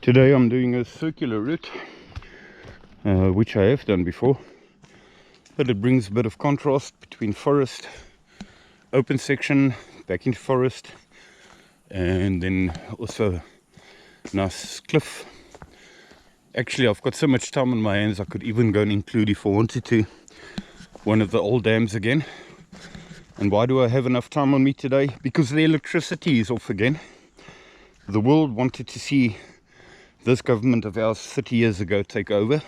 Today I'm doing a circular route, which I have done before, but it brings a bit of contrast between forest, open section, back into forest, and then also nice cliff. Actually, I've got so much time on my hands I could even go and include, if I wanted to, one of the old dams again. And why do I have enough time on me today? Because the electricity is off again. The world wanted to see this government of ours 30 years ago take over.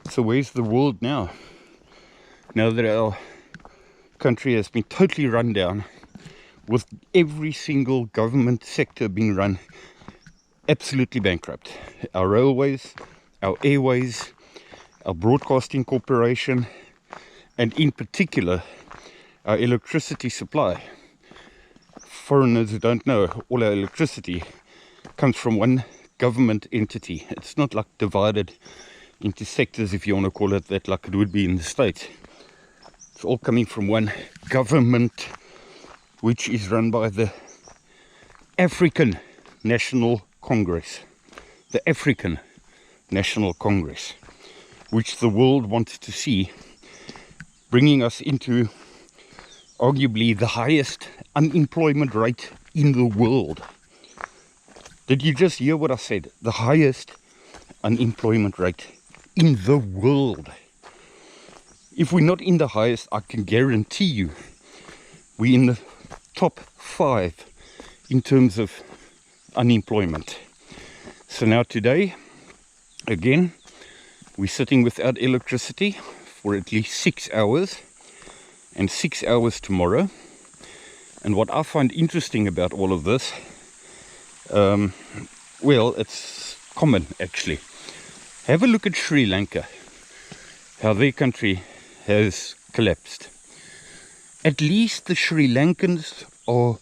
So where's the world now? Now that our country has been totally run down, with every single government sector being run absolutely bankrupt. Our railways, our airways, our broadcasting corporation, and in particular our electricity supply. Foreigners who don't know, all our electricity comes from one government entity. It's not like divided into sectors, if you want to call it that, like it would be in the States. It's all coming from one government, which is run by the African National Congress. The African National Congress, which the world wanted to see, bringing us into arguably the highest unemployment rate in the world. Did you just hear what I said? The highest unemployment rate in the world. If we're not in the highest, I can guarantee you we're in the top 5 in terms of unemployment. So now today, again, we're sitting without electricity for at least 6 hours, and 6 hours tomorrow. And what I find interesting about all of this, well, it's common actually. Have a look at Sri Lanka, how their country has collapsed. At least the Sri Lankans are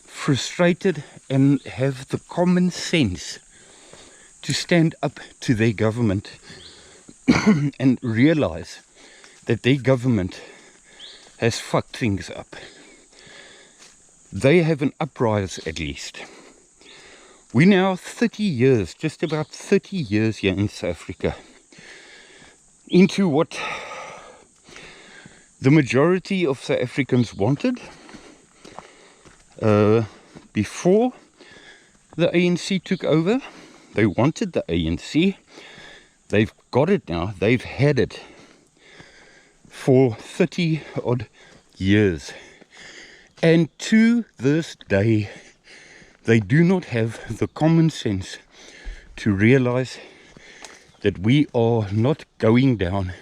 frustrated and have the common sense to stand up to their government and realize that their government has fucked things up. They have an uprise at least. We're now 30 years, just about 30 years here in South Africa, into what the majority of South Africans wanted. Before the ANC took over, they wanted the ANC. They've got it now. They've had it for 30 odd years. And to this day, they do not have the common sense to realize that we are not going down.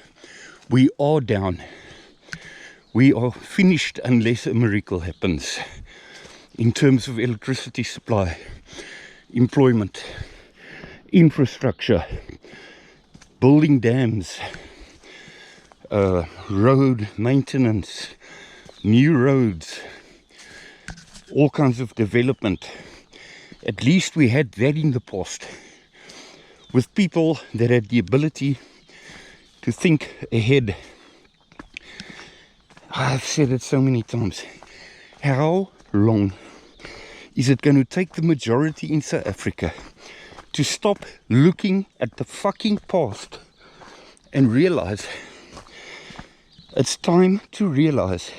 We are down. We are finished unless a miracle happens in terms of electricity supply, employment, infrastructure, building dams, road maintenance, new roads, all kinds of development. At least we had that in the past, with people that had the ability to think ahead. I've said it so many times. How long is it going to take the majority in South Africa to stop looking at the fucking past and realize it's time to realize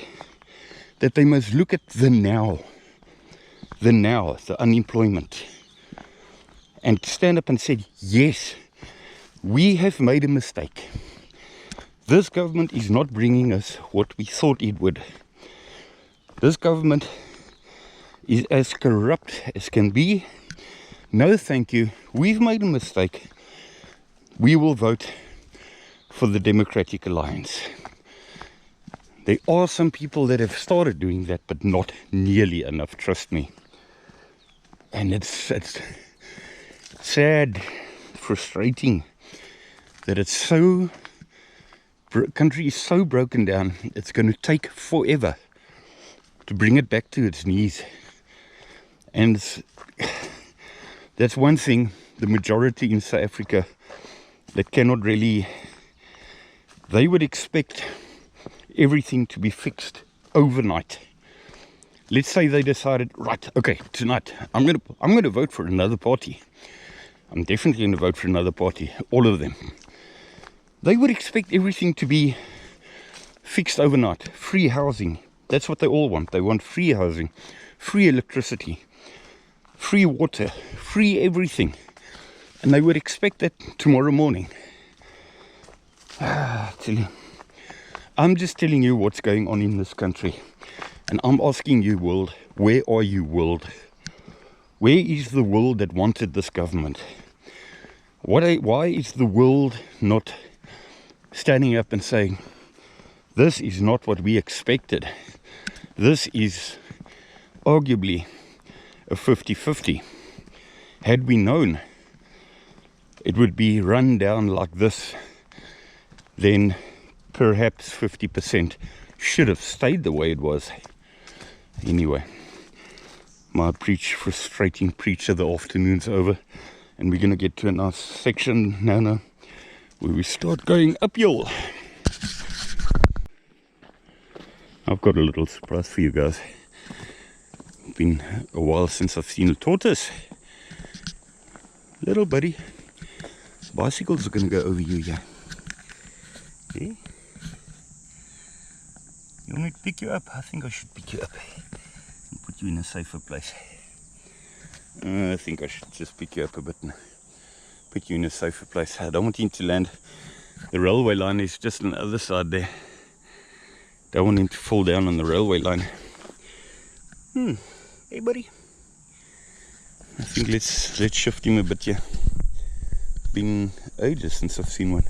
that they must look at the now, the unemployment, and stand up and say, yes, we have made a mistake. This government is not bringing us what we thought it would. This government is as corrupt as can be. No thank you, we've made a mistake. We will vote for the Democratic Alliance. There are some people that have started doing that, but not nearly enough, trust me. And it's sad, frustrating that it's so, country is so broken down, it's going to take forever to bring it back to its knees. And that's one thing the majority in South Africa that cannot really, they would expect everything to be fixed overnight. Let's say they decided, right, okay, tonight I'm gonna vote for another party. I'm definitely going to vote for another party, all of them. They would expect everything to be fixed overnight. Free housing. That's what they all want. They want free housing, free electricity, free water, free everything. And they would expect that tomorrow morning. I'm just telling you what's going on in this country. And I'm asking you, world, where are you, world? Where is the world that wanted this government? Why is the world not standing up and saying, this is not what we expected? This is arguably a 50-50. Had we known it would be run down like this, then perhaps 50% should have stayed the way it was. Anyway, my frustrating preach of the afternoon's over, and we're going to get to a nice section now where we start going uphill. I've got a little surprise for you guys. It's been a while since I've seen a tortoise. Little buddy. Bicycles are going to go over you, yeah. Okay. You want me to pick you up? I think I should pick you up and put you in a safer place. I think I should just pick you up a bit and put you in a safer place. I don't want him to land. The railway line is just on the other side there. Don't want him to fall down on the railway line. Hey buddy. I think let's shift him a bit here. Been ages since I've seen one.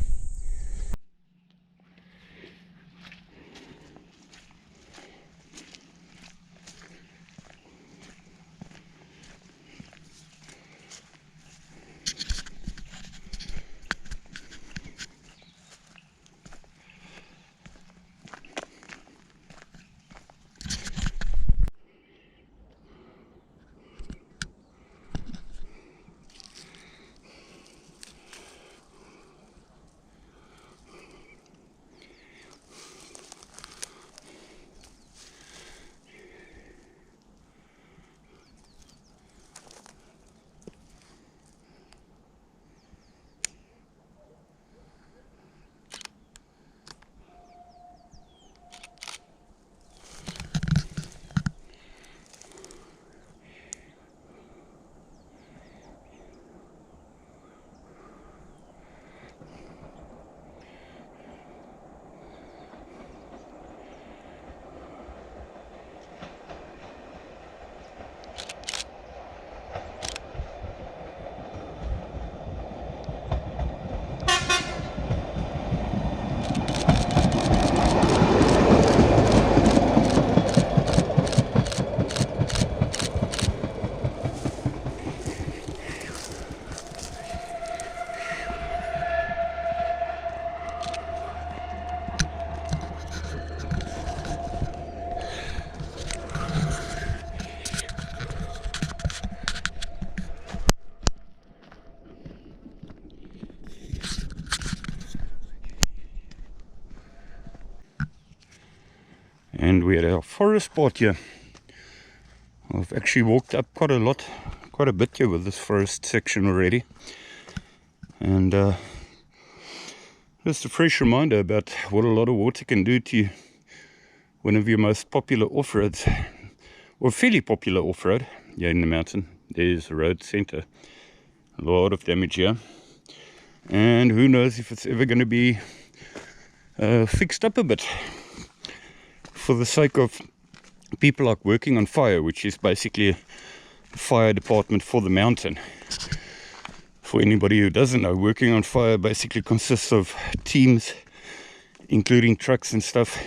And we're at our forest part here. I've actually walked up quite a bit here with this forest section already. And just a fresh reminder about what a lot of water can do to one of your most popular off-roads, or fairly popular off-road here in the mountain. There's a road center. A lot of damage here. And who knows if it's ever going to be fixed up a bit. For the sake of people like working on fire, which is basically a fire department for the mountain. For anybody who doesn't know, working on fire basically consists of teams, including trucks and stuff,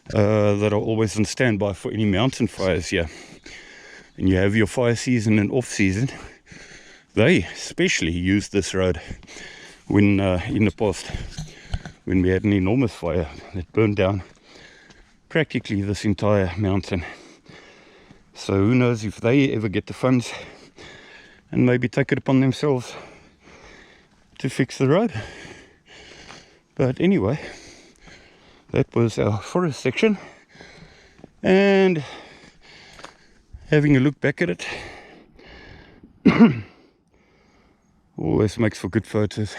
that are always on standby for any mountain fires here. And you have your fire season and off season. They especially use this road when in the past, when we had an enormous fire that burned down practically this entire mountain. So who knows if they ever get the funds and maybe take it upon themselves to fix the road. But anyway, that was our forest section, and having a look back at it, Always makes for good photos.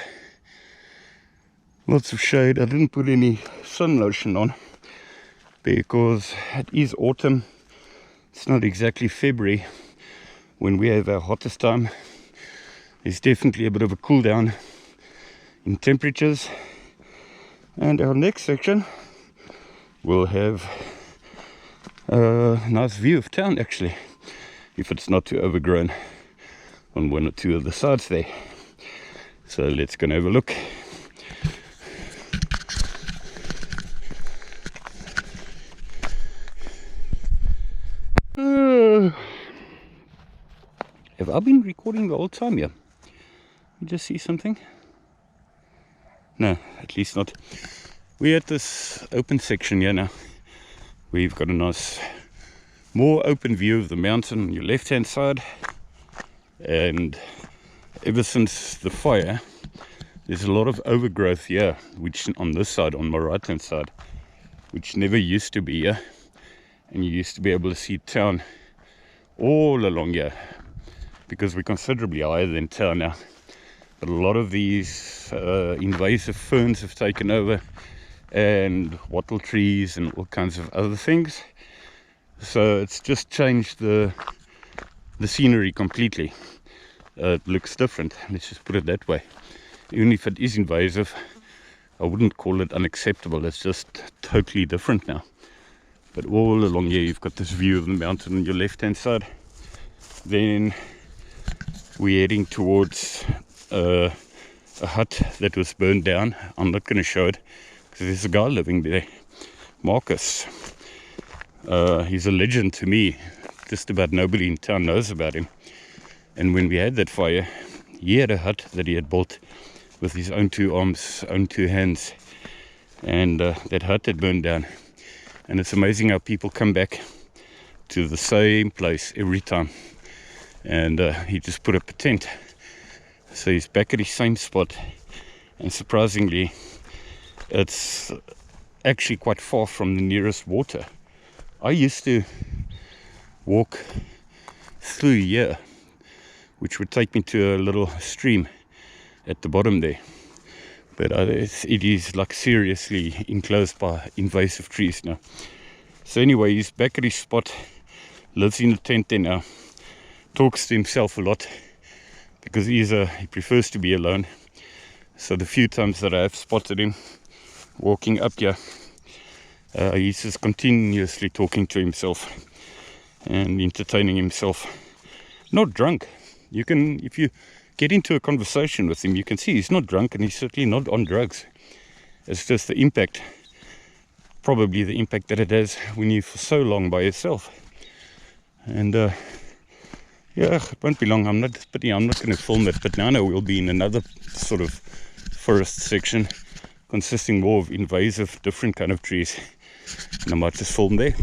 Lots of shade. I didn't put any sun lotion on because it is autumn. It's not exactly February when we have our hottest time. There's definitely a bit of a cool down in temperatures. And our next section will have a nice view of town, actually, if it's not too overgrown on one or two of the sides there. So let's go and have a look. Have I been recording the whole time here? You just see something? No, at least not. We're at this open section here now. We've got a nice, more open view of the mountain on your left hand side. And ever since the fire, there's a lot of overgrowth here, which on this side, on my right hand side, which never used to be here. And you used to be able to see town all along here, because we're considerably higher than town now. But a lot of these invasive ferns have taken over, and wattle trees and all kinds of other things. So it's just changed the scenery completely. It looks different, let's just put it that way. Even if it is invasive, I wouldn't call it unacceptable. It's just totally different now. But all along here you've got this view of the mountain on your left hand side. Then we're heading towards a hut that was burned down. I'm not going to show it because there's a guy living there, Marcus. He's a legend to me. Just about nobody in town knows about him. And when we had that fire, he had a hut that he had built with his own two arms, own two hands, and that hut had burned down. And it's amazing how people come back to the same place every time. And he just put up a tent, so he's back at his same spot. And surprisingly, it's actually quite far from the nearest water. I used to walk through here, which would take me to a little stream at the bottom there, but it is like seriously enclosed by invasive trees now. So anyway, he's back at his spot, lives in a tent there now, talks to himself a lot because he prefers to be alone. So the few times that I have spotted him walking up here, he's just continuously talking to himself and entertaining himself. Not drunk. You can, if you get into a conversation with him, you can see he's not drunk, and he's certainly not on drugs. It's just the impact, probably the impact that it has when you're for so long by yourself. And yeah, it won't be long. I'm not going to film it, but now we'll be in another sort of forest section consisting more of invasive, different kind of trees, and I might just film there.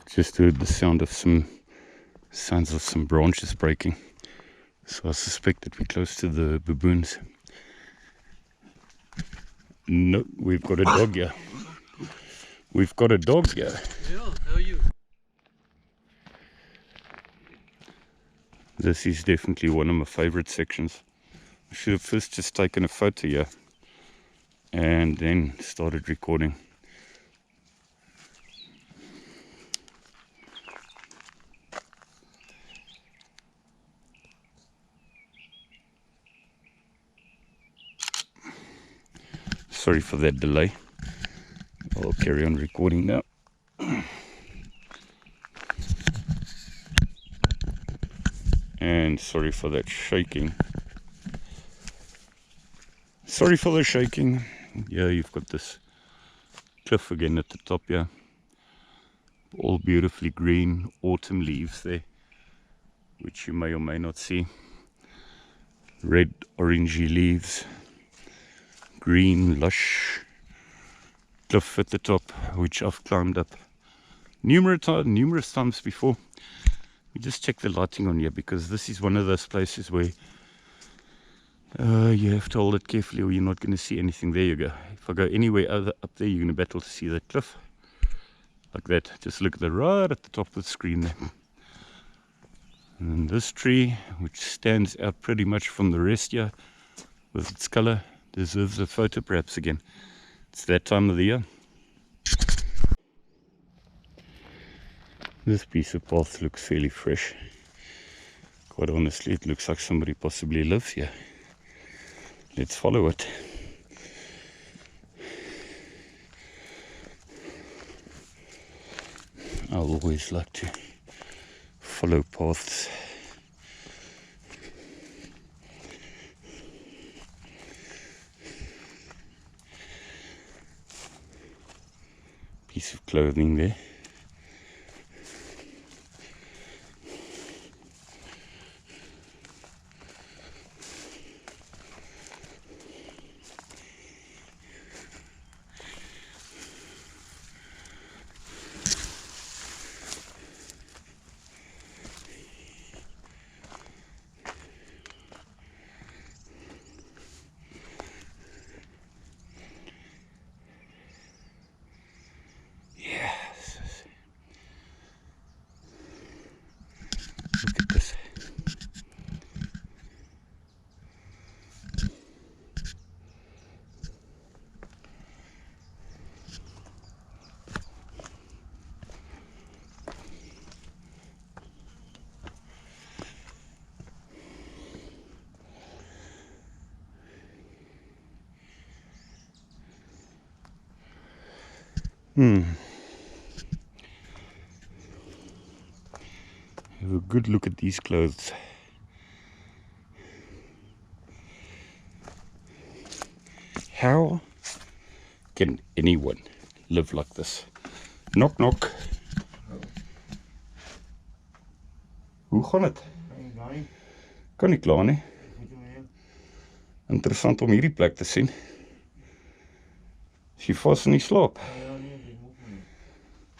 Just heard the sounds of some branches breaking, so I suspect that we're close to the baboons. No, we've got a dog here. We've got a dog here. Yeah, how are you? This is definitely one of my favorite sections. I should have first just taken a photo here and then started recording. Sorry for that delay. I'll carry on recording now. And sorry for that shaking. Sorry for the shaking. Yeah, you've got this cliff again at the top here. All beautifully green autumn leaves there, which you may or may not see. Red, orangey leaves. Green, lush cliff at the top, which I've climbed up numerous times before. You just check the lighting on here, because this is one of those places where you have to hold it carefully or you're not going to see anything. There you go. If I go anywhere up there, you're going to battle to see that cliff. Like that. Just look at the right at the top of the screen there. And this tree, which stands out pretty much from the rest here with its color, deserves a photo perhaps again. It's that time of the year. This piece of path looks fairly fresh. Quite honestly, it looks like somebody possibly lives here. Let's follow it. I always like to follow paths. Piece of clothing there. Look at this. Have a good look at these clothes. How can anyone live like this? Knock knock. Hoe gaan het? Kan nie klaar nie. Interessant om hierdie plek te sien. Is jy vas in die slaap?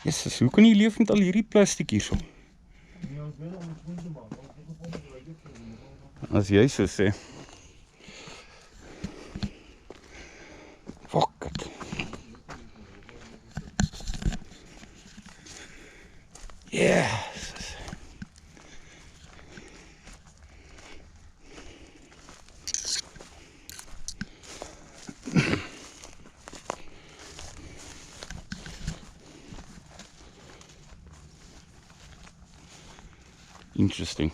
Jesus, hoe kan jy leef met al hierdie plastiek hierso? As jy so sê. Fuck it. Yes. Interesting.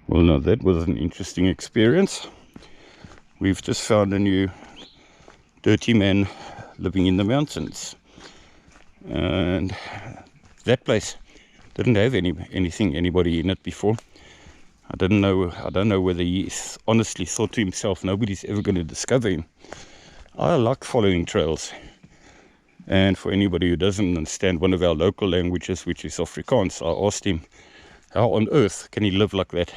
Well, now that was an interesting experience. We've just found a new dirty man living in the mountains, and that place didn't have anybody in it before. I don't know whether he honestly thought to himself, nobody's ever going to discover him. I like following trails. And for anybody who doesn't understand one of our local languages, which is Afrikaans, I asked him, how on earth can he live like that?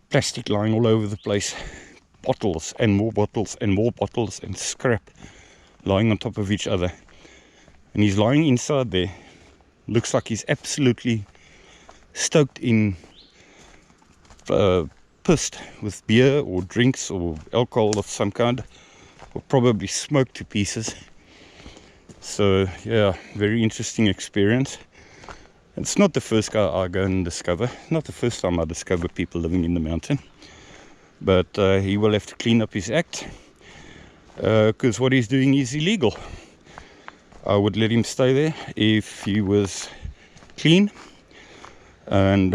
Plastic lying all over the place, bottles and more bottles and more bottles and scrap lying on top of each other. And he's lying inside there. Looks like he's absolutely stoked in, pissed with beer or drinks or alcohol of some kind, or probably smoked to pieces. So yeah, very interesting experience. It's not the first guy I go and discover, not the first time I discover people living in the mountain, but he will have to clean up his act, because what he's doing is illegal. I would let him stay there if he was clean and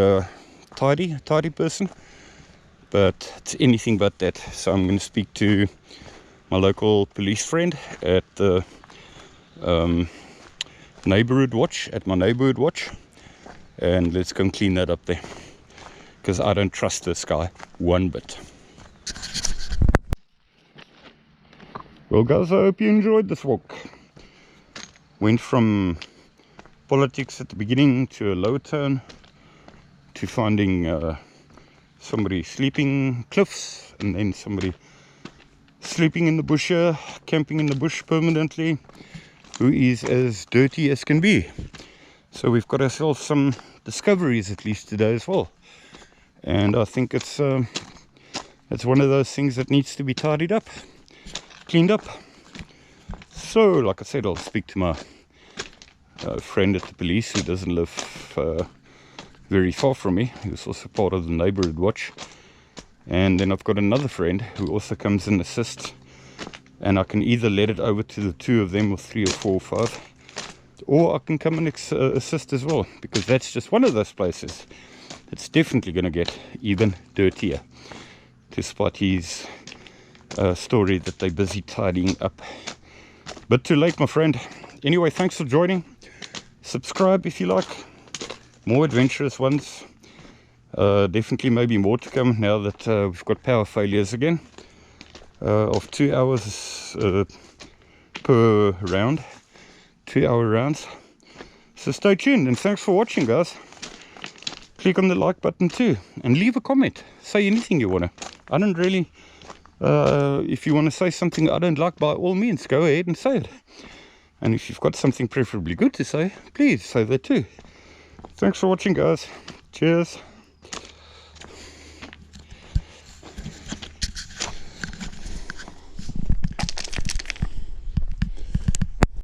tidy person, but it's anything but that. So I'm going to speak to my local police friend at the neighborhood watch, at my neighborhood watch, and let's go and clean that up there, because I don't trust this guy one bit. Well guys, I hope you enjoyed this walk. Went from politics at the beginning to a low tone, to finding somebody sleeping cliffs, and then somebody sleeping in the bush here, camping in the bush permanently, who is as dirty as can be. So we've got ourselves some discoveries at least today as well, and I think it's one of those things that needs to be tidied up, cleaned up. So like I said, I'll speak to my friend at the police, who doesn't live very far from me, who's also part of the neighborhood watch. And then I've got another friend who also comes and assists, and I can either let it over to the two of them, or 3 or 4 or 5, or I can come and assist as well, because that's just one of those places that's definitely going to get even dirtier, despite his story that they're busy tidying up. But too late, my friend. Anyway, thanks for joining. Subscribe if you like more adventurous ones. Definitely maybe more to come now that we've got power failures again, of 2 hours per round, 2 hour rounds. So stay tuned, and thanks for watching guys. Click on the like button too, and leave a comment. Say anything you want to. I don't really if you want to say something I don't like, by all means go ahead and say it. And if you've got something preferably good to say, please say that too. Thanks for watching guys. Cheers.